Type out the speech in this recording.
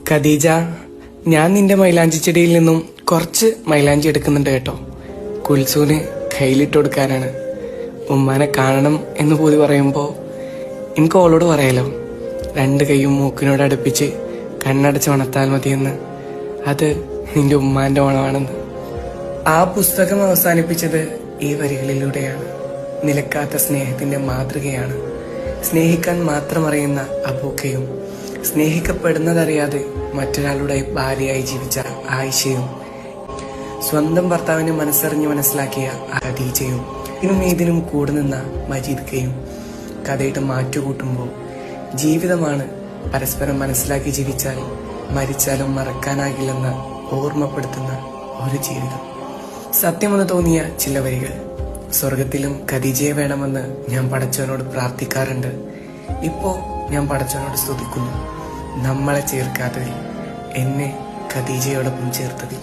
ഖദീജ, ഞാൻ നിന്റെ മൈലാഞ്ചി ചെടിയിൽ നിന്നും കുറച്ച് മൈലാഞ്ചി എടുക്കുന്നുണ്ട് കേട്ടോ. കുൽസൂന് കയ്യിലിട്ട് കൊടുക്കാനാണ്. ഉമ്മാനെ കാണണം എന്ന് പോയി പറയുമ്പോൾ എനിക്ക് ഓളോട് പറയാലോ, 2 കൈയും മൂക്കിനോട് അടുപ്പിച്ച് കണ്ണടച്ച് ഉണർത്താൽ മതിയെന്ന്. അത് നിന്റെ ഉമ്മാന്റെ ഓണമാണെന്ന്. ആ പുസ്തകം അവസാനിപ്പിച്ചത് ഈ വരികളിലൂടെയാണ്. നിലക്കാത്ത സ്നേഹത്തിന്റെ മാതൃകയാണ്. സ്നേഹിക്കാൻ മാത്രം അറിയുന്ന അബൂക്കയും സ്നേഹിക്കപ്പെടുന്നതറിയാതെ മറ്റൊരാളുടെ ഭാര്യയായി ജീവിച്ച ആയിഷയും സ്വന്തം ഭർത്താവിനെ മനസ്സറിഞ്ഞ് മനസ്സിലാക്കിയ ഖദീജയും ഇതിനും കൂടുനിന്ന മജീദ്ക്കയും കഥയുടെ മാറ്റുകൂട്ടുമ്പോൾ ജീവിതമാണ് പരസ്പരം മനസ്സിലാക്കി ജീവിച്ചാൽ മരിച്ചാലും മറക്കാനാകില്ലെന്ന് ഓർമ്മപ്പെടുത്തുന്ന ഒരു ജീവിതം. സത്യമെന്ന് തോന്നിയ ചില വരികൾ. സ്വർഗത്തിലും ഖദീജയെ വേണമെന്ന് ഞാൻ പടച്ചവനോട് പ്രാർത്ഥിക്കാറുണ്ട്. ഇപ്പോ ഞാൻ പടച്ചവനോട് സ്തുതിക്കുന്നു, നമ്മളെ ചേർക്കാത്തതിൽ, എന്നെ ഖദീജയോടൊപ്പം ചേർത്തതിൽ.